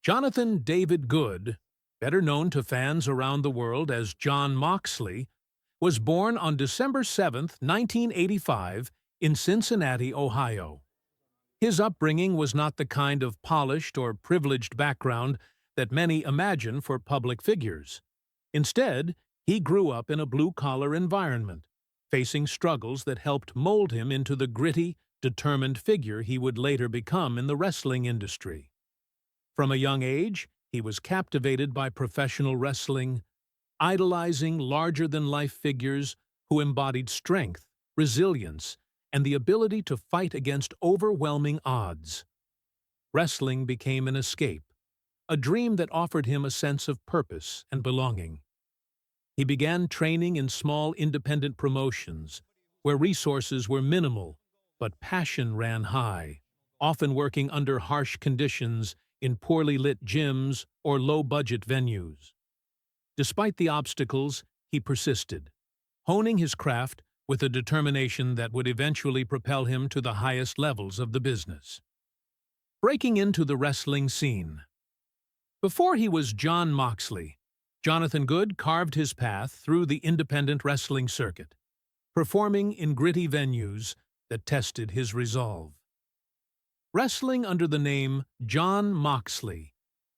Jonathan David Good, better known to fans around the world as Jon Moxley, was born on December 7, 1985, in Cincinnati, Ohio. His upbringing was not the kind of polished or privileged background that many imagine for public figures. Instead, he grew up in a blue-collar environment, facing struggles that helped mold him into the gritty, determined figure he would later become in the wrestling industry. From a young age, he was captivated by professional wrestling, idolizing larger-than-life figures who embodied strength, resilience, and the ability to fight against overwhelming odds. Wrestling became an escape, a dream that offered him a sense of purpose and belonging. He began training in small independent promotions, where resources were minimal, but passion ran high, often working under harsh conditions in poorly lit gyms or low-budget venues. Despite the obstacles, he persisted, honing his craft with a determination that would eventually propel him to the highest levels of the business. Breaking into the wrestling scene. Before he was Jon Moxley, Jonathan Good carved his path through the independent wrestling circuit, performing in gritty venues that tested his resolve. Wrestling under the name Jon Moxley,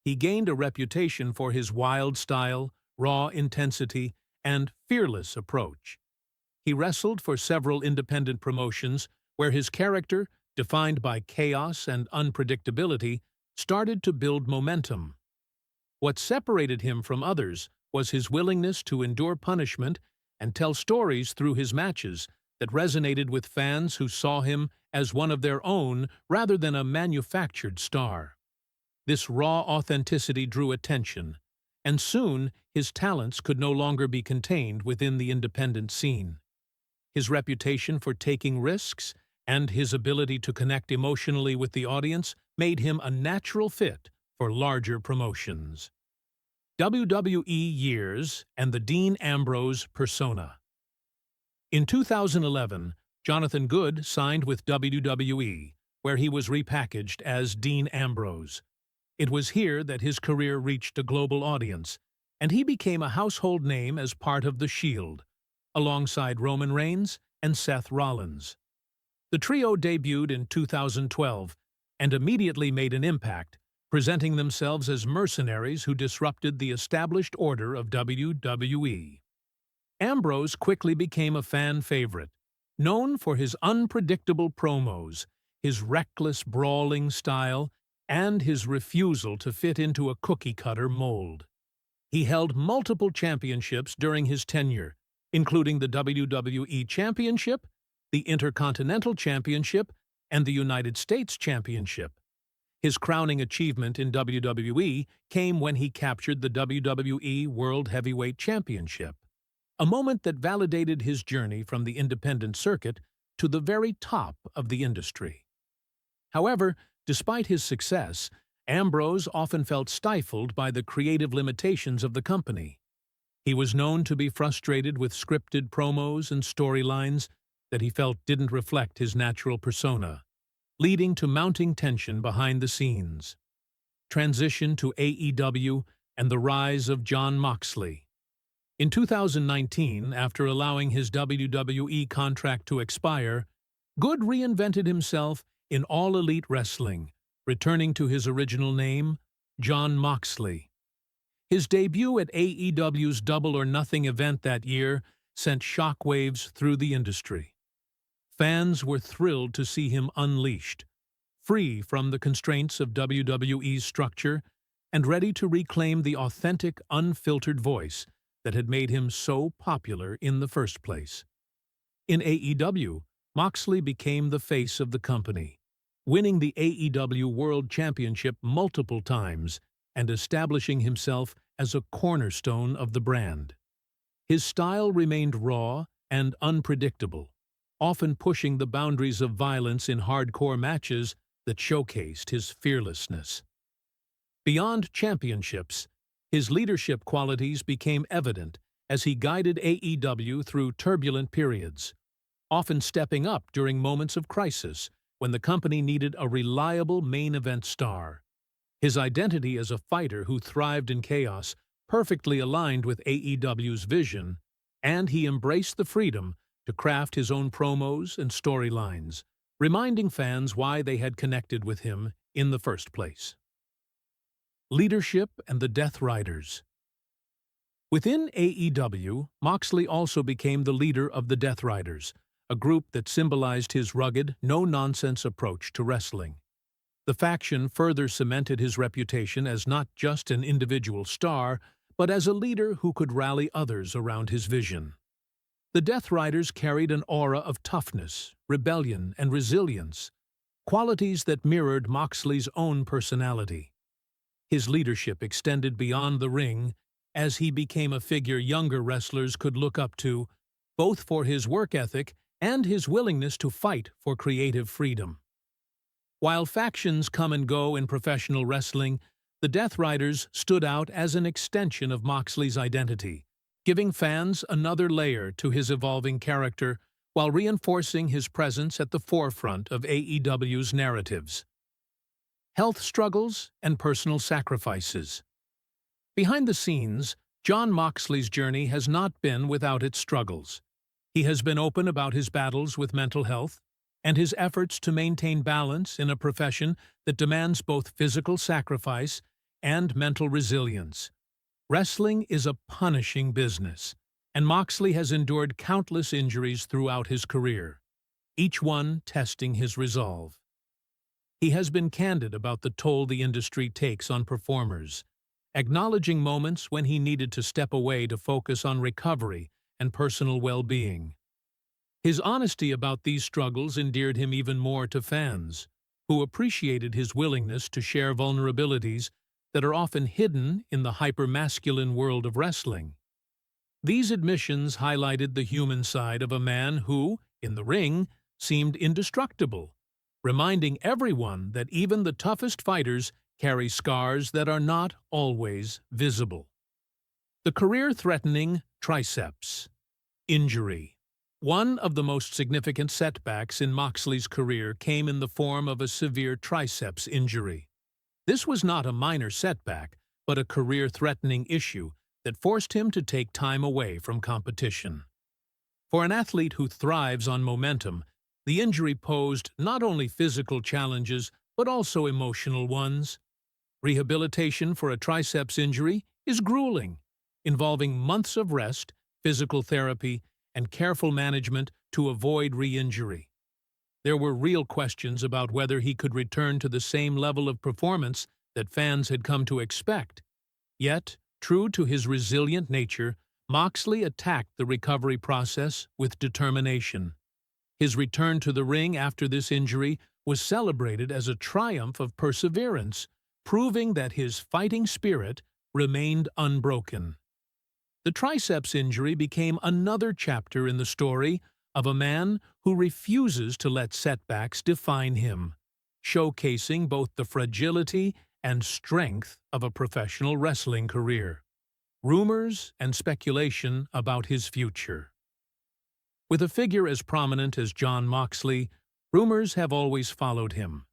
he gained a reputation for his wild style, raw intensity, and fearless approach. He wrestled for several independent promotions where his character, defined by chaos and unpredictability, started to build momentum. What separated him from others was his willingness to endure punishment and tell stories through his matches that resonated with fans who saw him as one of their own rather than a manufactured star. This raw authenticity drew attention, and soon his talents could no longer be contained within the independent scene. His reputation for taking risks and his ability to connect emotionally with the audience made him a natural fit for larger promotions. WWE years and the Dean Ambrose persona. In 2011, Jonathan Good signed with WWE, where he was repackaged as Dean Ambrose. It was here that his career reached a global audience, and he became a household name as part of The Shield, alongside Roman Reigns and Seth Rollins. The trio debuted in 2012 and immediately made an impact, presenting themselves as mercenaries who disrupted the established order of WWE. Ambrose quickly became a fan favorite, known for his unpredictable promos, his reckless brawling style, and his refusal to fit into a cookie-cutter mold. He held multiple championships during his tenure, including the WWE Championship, the Intercontinental Championship, and the United States Championship. His crowning achievement in WWE came when he captured the WWE World Heavyweight Championship, a moment that validated his journey from the independent circuit to the very top of the industry. However, despite his success, Ambrose often felt stifled by the creative limitations of the company. He was known to be frustrated with scripted promos and storylines that he felt didn't reflect his natural persona, leading to mounting tension behind the scenes. Transition to AEW and the rise of Jon Moxley. In 2019, after allowing his WWE contract to expire, Good reinvented himself in All Elite Wrestling, returning to his original name, Jon Moxley. His debut at AEW's Double or Nothing event that year sent shockwaves through the industry. Fans were thrilled to see him unleashed, free from the constraints of WWE's structure and ready to reclaim the authentic, unfiltered voice that had made him so popular in the first place. In AEW, Moxley became the face of the company, winning the AEW World Championship multiple times and establishing himself as a cornerstone of the brand. His style remained raw and unpredictable, often pushing the boundaries of violence in hardcore matches that showcased his fearlessness. Beyond championships, his leadership qualities became evident as he guided AEW through turbulent periods, often stepping up during moments of crisis when the company needed a reliable main event star. His identity as a fighter who thrived in chaos perfectly aligned with AEW's vision, and he embraced the freedom to craft his own promos and storylines, reminding fans why they had connected with him in the first place. Leadership and the Death Riders. Within AEW, Moxley also became the leader of the Death Riders, a group that symbolized his rugged, no-nonsense approach to wrestling. The faction further cemented his reputation as not just an individual star, but as a leader who could rally others around his vision. The Death Riders carried an aura of toughness, rebellion, and resilience, qualities that mirrored Moxley's own personality. His leadership extended beyond the ring, as he became a figure younger wrestlers could look up to, both for his work ethic and his willingness to fight for creative freedom. While factions come and go in professional wrestling, the Death Riders stood out as an extension of Moxley's identity, giving fans another layer to his evolving character while reinforcing his presence at the forefront of AEW's narratives. Health struggles and personal sacrifices. Behind the scenes, Jon Moxley's journey has not been without its struggles. He has been open about his battles with mental health and his efforts to maintain balance in a profession that demands both physical sacrifice and mental resilience. Wrestling is a punishing business, and Moxley has endured countless injuries throughout his career, each one testing his resolve. He has been candid about the toll the industry takes on performers, acknowledging moments when he needed to step away to focus on recovery and personal well-being. His honesty about these struggles endeared him even more to fans, who appreciated his willingness to share vulnerabilities that are often hidden in the hyper-masculine world of wrestling. These admissions highlighted the human side of a man who, in the ring, seemed indestructible, reminding everyone that even the toughest fighters carry scars that are not always visible. The career-threatening triceps injury. One of the most significant setbacks in Moxley's career came in the form of a severe triceps injury. This was not a minor setback, but a career-threatening issue that forced him to take time away from competition. For an athlete who thrives on momentum, the injury posed not only physical challenges but also emotional ones. Rehabilitation for a triceps injury is grueling, involving months of rest, physical therapy, and careful management to avoid re-injury. There were real questions about whether he could return to the same level of performance that fans had come to expect. Yet, true to his resilient nature, Moxley attacked the recovery process with determination. His return to the ring after this injury was celebrated as a triumph of perseverance, proving that his fighting spirit remained unbroken. The triceps injury became another chapter in the story of a man who refuses to let setbacks define him, showcasing both the fragility and strength of a professional wrestling career. Rumors and speculation about his future. With a figure as prominent as Jon Moxley, rumors have always followed him.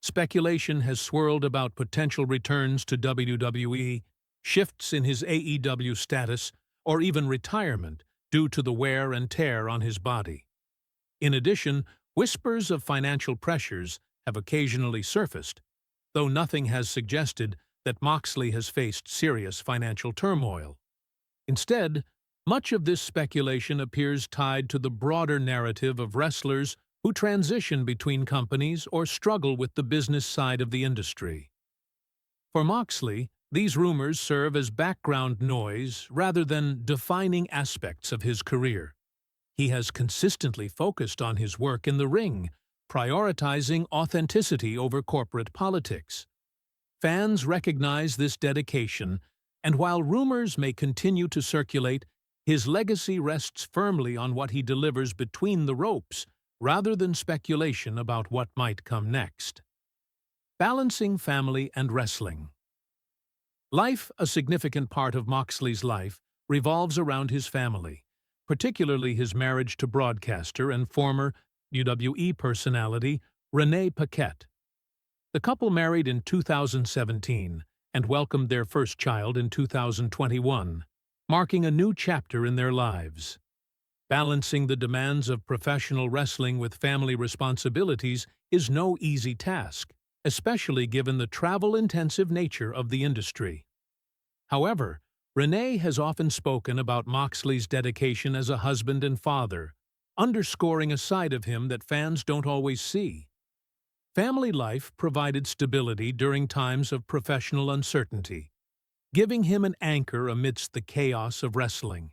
Speculation has swirled about potential returns to WWE, shifts in his AEW status, or even retirement due to the wear and tear on his body. In addition, whispers of financial pressures have occasionally surfaced, though nothing has suggested that Moxley has faced serious financial turmoil. Instead, much of this speculation appears tied to the broader narrative of wrestlers who transition between companies or struggle with the business side of the industry. For Moxley, these rumors serve as background noise rather than defining aspects of his career. He has consistently focused on his work in the ring, prioritizing authenticity over corporate politics. Fans recognize this dedication, and while rumors may continue to circulate, his legacy rests firmly on what he delivers between the ropes, rather than speculation about what might come next. Balancing family and wrestling. A significant part of Moxley's life, revolves around his family, particularly his marriage to broadcaster and former WWE personality Renee Paquette. The couple married in 2017 and welcomed their first child in 2021, marking a new chapter in their lives. Balancing the demands of professional wrestling with family responsibilities is no easy task, especially given the travel-intensive nature of the industry. However, Renee has often spoken about Moxley's dedication as a husband and father, underscoring a side of him that fans don't always see. Family life provided stability during times of professional uncertainty, giving him an anchor amidst the chaos of wrestling.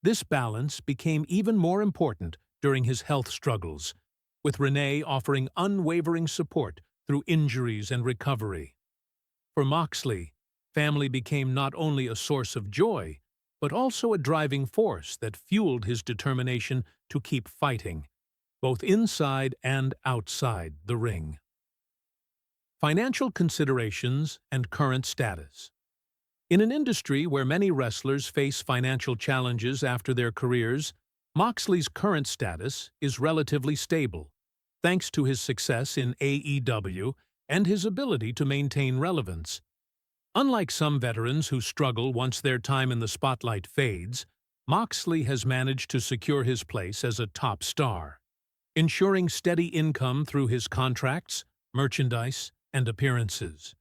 This balance became even more important during his health struggles, with Renee offering unwavering support through injuries and recovery. For Moxley, family became not only a source of joy, but also a driving force that fueled his determination to keep fighting, both inside and outside the ring. Financial considerations and current status. In an industry where many wrestlers face financial challenges after their careers, Moxley's current status is relatively stable, thanks to his success in AEW and his ability to maintain relevance. Unlike some veterans who struggle once their time in the spotlight fades, Moxley has managed to secure his place as a top star, ensuring steady income through his contracts, merchandise, and appearances.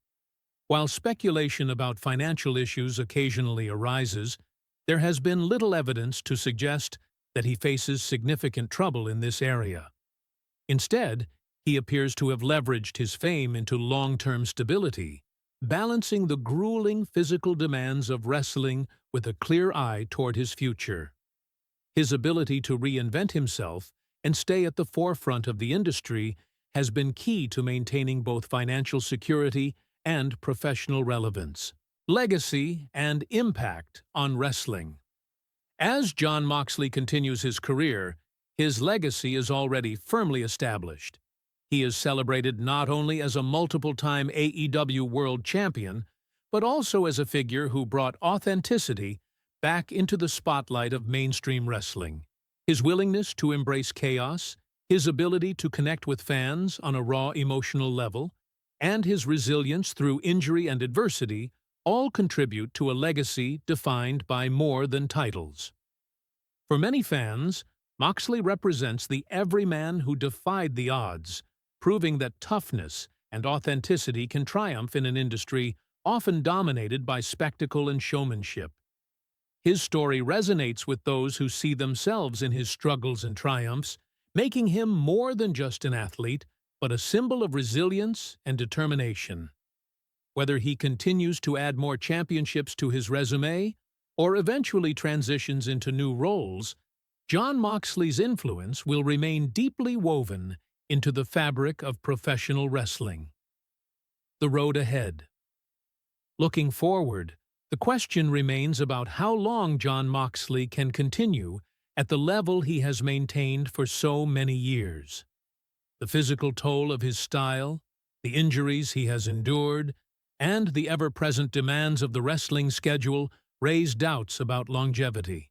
While speculation about financial issues occasionally arises, there has been little evidence to suggest that he faces significant trouble in this area. Instead, he appears to have leveraged his fame into long-term stability, balancing the grueling physical demands of wrestling with a clear eye toward his future. His ability to reinvent himself and stay at the forefront of the industry has been key to maintaining both financial security and professional relevance. Legacy and impact on wrestling. As Jon Moxley continues his career, his legacy is already firmly established. He is celebrated not only as a multiple-time AEW World Champion, but also as a figure who brought authenticity back into the spotlight of mainstream wrestling. His willingness to embrace chaos, his ability to connect with fans on a raw emotional level, and his resilience through injury and adversity all contribute to a legacy defined by more than titles. For many fans, Moxley represents the everyman who defied the odds, proving that toughness and authenticity can triumph in an industry often dominated by spectacle and showmanship. His story resonates with those who see themselves in his struggles and triumphs, making him more than just an athlete, but a symbol of resilience and determination. Whether he continues to add more championships to his resume or eventually transitions into new roles, Jon Moxley's influence will remain deeply woven into the fabric of professional wrestling. The road ahead. Looking forward, the question remains about how long Jon Moxley can continue at the level he has maintained for so many years. The physical toll of his style, the injuries he has endured, and the ever-present demands of the wrestling schedule raise doubts about longevity.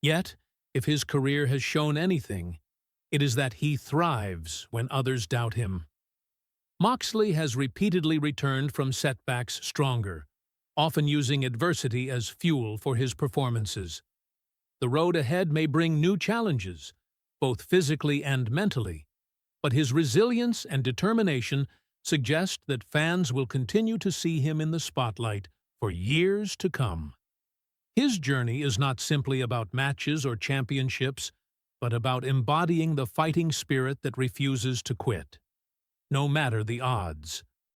Yet, if his career has shown anything, it is that he thrives when others doubt him. Moxley has repeatedly returned from setbacks stronger, often using adversity as fuel for his performances. The road ahead may bring new challenges, both physically and mentally, but his resilience and determination suggest that fans will continue to see him in the spotlight for years to come. His journey is not simply about matches or championships, but about embodying the fighting spirit that refuses to quit, no matter the odds.